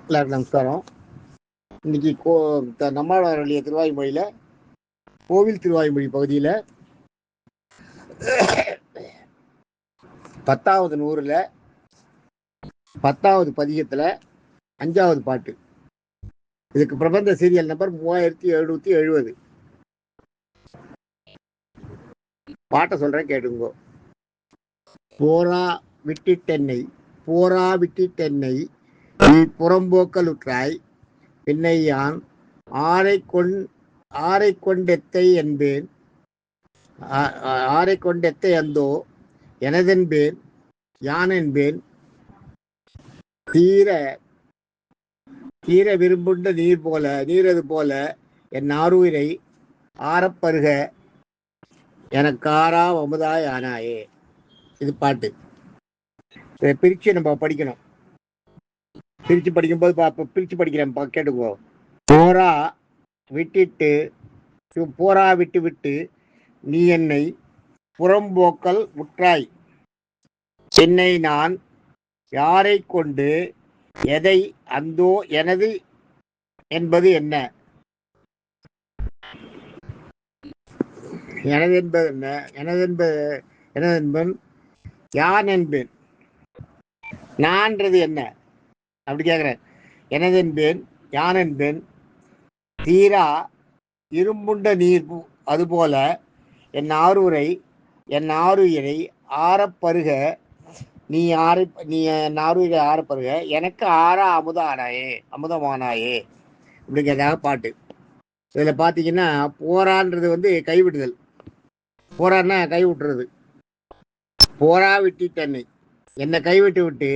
எல்லாருக்கும் நமஸ்காரம். இன்னைக்கு நம்மாழ்வார் அருளிய திருவாய்மொழியில கோவில் திருவாய்மொழி பகுதியில் 10வது நூறுல 10வது பதிகத்தில் 5வது பாட்டு. இதுக்கு பிரபந்த சீரியல் நம்பர் 3770. பாட்டை சொல்றேன், கேட்டுங்கோ. போரா விட்டிட்டென்னை போரா விட்டிட்டென்னை நீ புறம்போக்கலுற்றாய் பின்னையான் ஆரை கொண்டெத்தை என்பேன் ஆரை கொண்டெத்தை அந்தோ எனதென்பேன் யானென்பேன் தீர தீர விரும்புண்ட நீரது போல என் ஆறுயிரை ஆரப்பருக எனக்காரா அமுதாய் ஆனாயே. இது பாட்டு. இதை பிரிச்சு நம்ம படிக்கணும். பிரிச்சு படிக்கும்போது பிரிச்சு படிக்கிறேன், கேட்டுக்கோ. போரா விட்டு விட்டு நீ என்னை புறம்போக்கல் உற்றாய் என்னை நான் யாரை கொண்டு எதை அந்தோ எனது என்பது என்ன? எனது என்பது என்ன? எனதென்பன் யான் என்பேன். நான்றது என்ன அப்படி கேட்கிறேன். எனதென்பேன் யான் என்பேன் தீரா இரும்புண்ட நீர் அதுபோல என் ஆறுயிரை ஆரப்பருக நீ என் ஆறுயிரை ஆரப்பருக எனக்கு ஆறா அமுதமானாயே அப்படிங்கிறதாக பாட்டு. இதில் பார்த்தீங்கன்னா போரான்றது கைவிடுதல். போரான்னா கைவிட்டுறது. போரா விட்டிட்டென்னை, என்னை கைவிட்டு விட்டு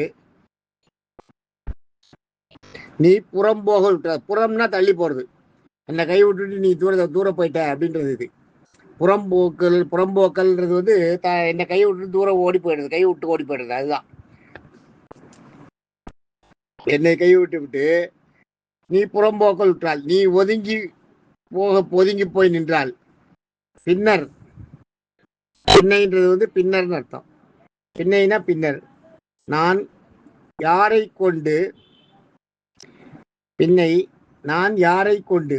நீ புறம்போக விட்ட. புறம்னா தள்ளி போறது. என்னை கை விட்டுட்டு நீ தூரம் போயிட்ட அப்படின்றது. இது புறம்போக்கல்ன்றது என்னை கை விட்டு தூரம் ஓடி போயிடுறது, கை விட்டு ஓடி போயிடுறது. அதுதான் என்னை கை விட்டு நீ புறம்போக்கல் விட்டால், நீ ஒதுங்கி போய் நின்றால். பின்னர், பின்னைன்றது பின்னர்னு அர்த்தம். பின்னைனா பின்னர். நான் யாரை கொண்டு பின்னை நான் யாரை கொண்டு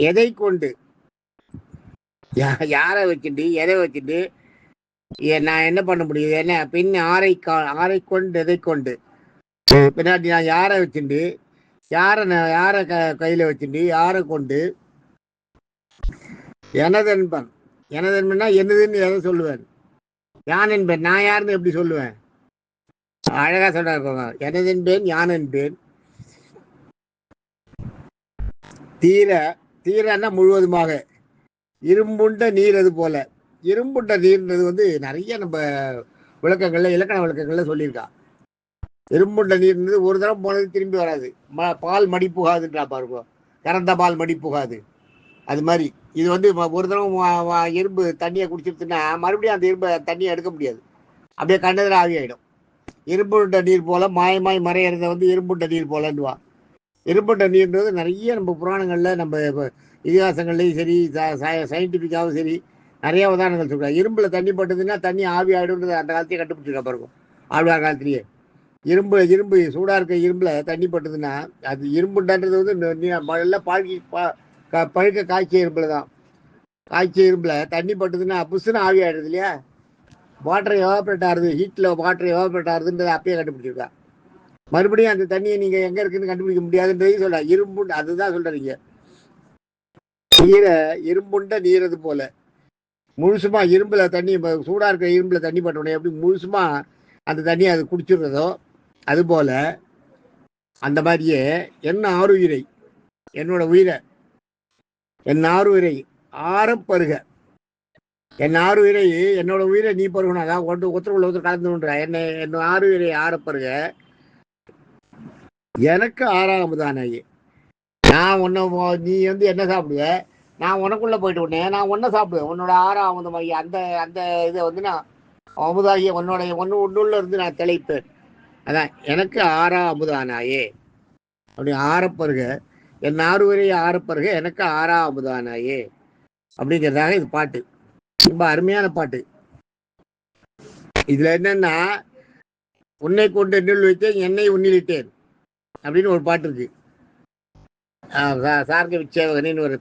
எதை கொண்டு யாரை வச்சுட்டு எதை வச்சுட்டு நான் என்ன பண்ண முடியுது? என்ன பின் ஆரை கொண்டு எதை கொண்டு பின்னாடி நான் யாரை வச்சுட்டு யாரை கையில வச்சுட்டு யாரை கொண்டு எனதென்பன் எனதுன்னா என்னதுன்னு எதை சொல்லுவேன்? யான் என்பேன். நான் யாருன்னு எப்படி சொல்லுவேன்? அழகா சொல்றாங்க. எனதென்பேன் யான் என்பேன் தீரன்னா முழுவதுமாக இரும்புண்ட நீர் அது போல. இரும்புண்ட நீர்ன்றது நிறைய நம்ம விளக்கங்கள்ல இலக்கண விளக்கங்கள்ல சொல்லியிருக்கா. இரும்புண்ட நீர்ன்றது ஒரு தரம் போனது திரும்பி வராது. பால் மடி புகாதுன்றா பாருங்க. கறந்த பால் மடி புகாது. அது மாதிரி இது ஒரு தரம் இரும்பு தண்ணியை குடிச்சிருச்சுன்னா மறுபடியும் அந்த இரும்பு தண்ணியை எடுக்க முடியாது. அப்படியே கண்டதில் ஆவியாயிடும். இரும்புண்ட நீர் போல மாயமாய் மறையிறத இரும்புண்ட நீர் போலன்னுவா. இரும்புண்ட நீர்ன்றது நிறைய நம்ம புராணங்கள்ல நம்ம இதிகாசங்கள்லையும் சரி சயின்டிஃபிக்காகவும் சரி நிறைய உதாரணங்கள் சொல்றாங்க. இரும்புல தண்ணி பட்டதுன்னா தண்ணி ஆவி ஆயிடும்ன்றது அந்த காலத்தையே கண்டுபிடிச்சிருக்கா பாருங்க. ஆழ்வார் காலத்திலேயே இரும்பு சூடா இருக்க இரும்புல தண்ணி பட்டதுன்னா அது இரும்புன்றது நல்லா பழுக்க காய்ச்சிய இரும்புல தான். காய்ச்சிய இரும்புல தண்ணி பட்டதுன்னா புசுன்னு ஆவி ஆயிடுது இல்லையா? வாட்டர் எவாபரேட் ஆகுது. ஹீட்ல வாட்டர் எவாபரேட் ஆகுதுன்றதை அப்பயே கண்டுபிடிச்சிருக்கா. மறுபடியும் அந்த தண்ணியை நீங்க எங்க இருக்குன்னு கண்டுபிடிக்க முடியாதுன்றதையும் சொல்ற. இரும்புண்டு அதுதான் சொல்றீங்க. இரும்புண்ட நீரது போல முழுசுமா இரும்புல தண்ணி சூடா இருக்கிற இரும்புல தண்ணி பட்டோடனே எப்படி முழுசுமா அந்த தண்ணியை அது குடிச்சிடுறதோ அது போல அந்த மாதிரியே என்ன ஆறுயிரை என்னோட உயிரை என் ஆறுயிரை ஆரப்பருக என் ஆறுயிரை என்னோட உயிரை நீ பருகணும். அதான் ஒருத்தர் கலந்துன்ற என் ஆறுயிரை ஆரப்பருக எனக்கு ஆறாமதானே. நான் நீ என்ன சாப்பிடுவ, நான் உனக்குள்ள போயிட்டு உடனே நான் ஒன்ன சாப்பிடுவேன். உன்னோட அமுதமாகி அந்த அந்த இதை நான் அமுதாகிய ஒன்னுள்ள இருந்து நான் திளைப்பேன். அதான் எனக்கு அமுதானாயே அப்படி ஆரப்பருக என் ஆறுவரை ஆரப்பருக எனக்கு அமுதானாயே அப்படிங்கிறதாக இது பாட்டு. ரொம்ப அருமையான பாட்டு. இதுல என்னன்னா உன்னை கொண்டு என்னுள் வைத்தேன் என்னை உன்னிலிட்டேன் அப்படின்னு ஒரு பாட்டு இருக்கு. சார்க விச்சேவகனின் ஒரு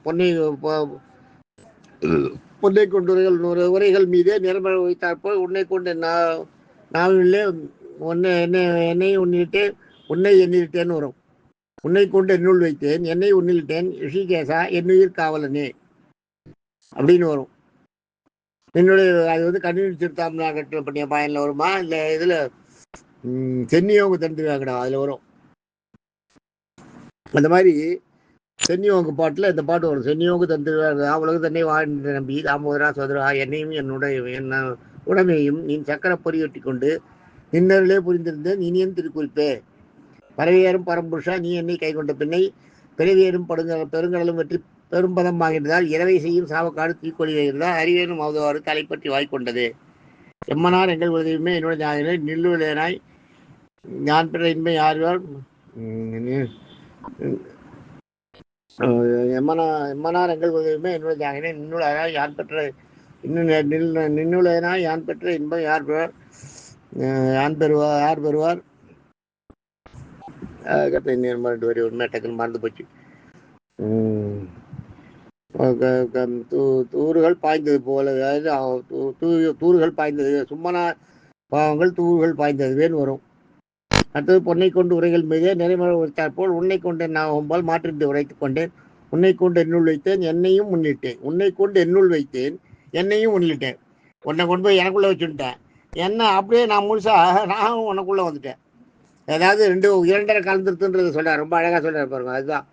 பொன்னை கொண்டு உரைகள் மீதே நிரம்பர வைத்தாற் போல் உன்னை கொண்டு நாவிலே உன்னை என்னை உன்னிலிட்டேன் உன்னை எண்ணிலிட்டேன்னு வரும். உன்னை கொண்டு என்னுள் வைத்தேன் என்னை உன்னிலிட்டேன் ரிஷிகேசா என்னுயிர் காவலனே அப்படின்னு வரும். என்னுடைய அது வந்து கண்ணீர் திருத்தாமலா கட்ட பண்ணிய பயனில் வருமா, இல்லை இதில் சென்னியோங்க தந்துருவாங்கடா அதில் வரும். அந்த மாதிரி சென்னியோங்க பாட்டில் இந்த பாட்டு வரும். சென்னியோங்க தந்துருவாங்க உலக தன்னை வாழ்ந்த நம்பி தாமோதரா சோதரா என்னையும் என்னுடைய உடமையும் நீ சக்கர பொறியொட்டி கொண்டு நின்னர்களே புரிந்திருந்தேன் இனியன் திருக்குறிப்பே பறவையேறும் பரம்புருஷா நீ என்னை கை கொண்ட பின்னை பிறவியேறும் பெருங்கடலும் வெற்றி பெரும்பதம் ஆகின்றதால் இரவை செய்யும் சாவக்காடு தீக்கொழி இருந்தால் அறிவேனும் அவதவாறு தலைப்பற்றி வாய்க்கொண்டது. எம்மனார் எங்கள் உதவியுமே என்னோட ஞாயிறு நில்லுவனாய் ஞான் பெற்ற இன்மை யார் எம்மனார் எங்கள் உதவியுமே என்னோட ஞாயிறு நின்னுளாய் யான் பெற்ற நின்னுளையனாய் யான் பெற்ற இன்பம் யார் பெறுவார் வரி உண்மை டக்குன்னு மறந்து போச்சு. தூறுகள் பாய்ந்தது போல, தூறுகள் பாய்ந்தது சும்மனா பாவங்கள் தூறுகள் பாய்ந்ததுவேன்னு வரும். அடுத்தது பொன்னை கொண்டு உரைகள் மீதே நிறைமழை உரைத்தாற் போல் உன்னை கொண்டு நான் ஒம்பால் மாற்றிட்டு உரைத்து கொண்டேன் உன்னை கொண்டு என்னுள் வைத்தேன் என்னையும் முன்னிட்டேன். உன்னை கொண்டு என்னுள் வைத்தேன் என்னையும் முன்னிட்டேன். உன்னை கொண்டு போய் எனக்குள்ளே வச்சுட்டேன். என்ன அப்படியே நான் முழுசாக நான் உனக்குள்ளே வந்துட்டேன். ஏதாவது இரண்டரை கலந்துருத்துன்றதை சொல்கிறார். ரொம்ப அழகாக சொல்கிறார் பாருங்க. அதுதான்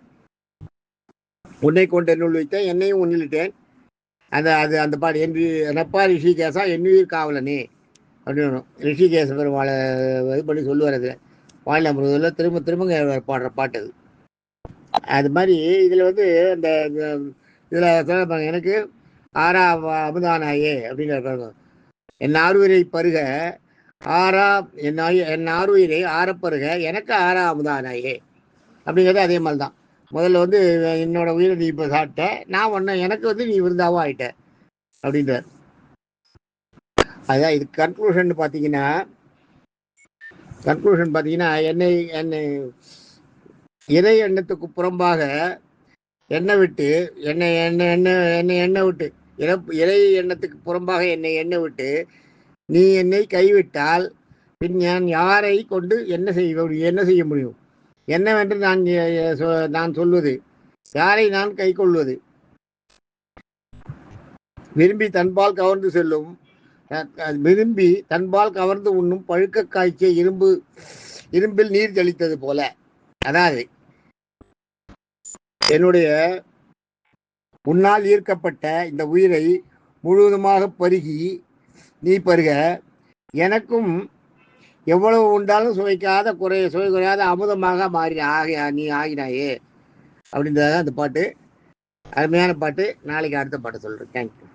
உன்னை கொண்டு என்னுள் வைத்தேன் என்னையும் உன்னிலிட்டேன். அந்த பாடு என்று எனப்பா ரிஷிகேசா என்னுயிர் காவலனே அப்படின்னு ரிஷிகேச பெருமாளை இது பண்ணி சொல்லுவார். அதில் வாயில் அமிர்தில் திரும்ப திரும்ப பாடுற பாட்டு அது. அது மாதிரி இதில் வந்து இந்த இதில் சொல்ல எனக்கு ஆறா அமுதானாயே அப்படின்னு பாருங்க. என் ஆறுயிரை பருக என் ஆறுயிரை ஆறப்பருக எனக்கு ஆறா அமுதானாயே அப்படிங்கிறது அதே மாதிரி தான். முதல்ல வந்து என்னோட உயிரை நீ இப்போ சாப்பிட்ட, நான் ஒன்று எனக்கு வந்து நீ விருந்தாவும் ஆயிட்ட அப்படின்றார். அதுதான் இது கன்க்ளூஷன் பார்த்தீங்கன்னா என்னை இறை எண்ணத்துக்கு புறம்பாக எண்ணெய் விட்டு எண்ணெய் விட்டு இறை எண்ணத்துக்கு புறம்பாக என்னை விட்டு நீ என்னை கைவிட்டால் பின் நான் யாரை கொண்டு என்ன செய்ய முடியும்? என்னவென்று நான் சொல்வது? யாரை நான் கை கொள்வது? விரும்பி தன்பால் கவர்ந்து உண்ணும் பழுக்க காய்ச்சிய இரும்பில் நீர் தெளித்தது போல. அதாவது என்னுடைய உன்னால் ஈர்க்கப்பட்ட இந்த உயிரை முழுவதுமாக பருகி நீ பருக எனக்கும் எவ்வளவு உண்டாலும் சுவை குறையாத அமுதமாக நீ ஆகினாயே அப்படின்றதான் அந்த பாட்டு. அருமையான பாட்டு. நாளைக்கு அடுத்த பாட்டு சொல்கிறேன். தேங்க்யூ.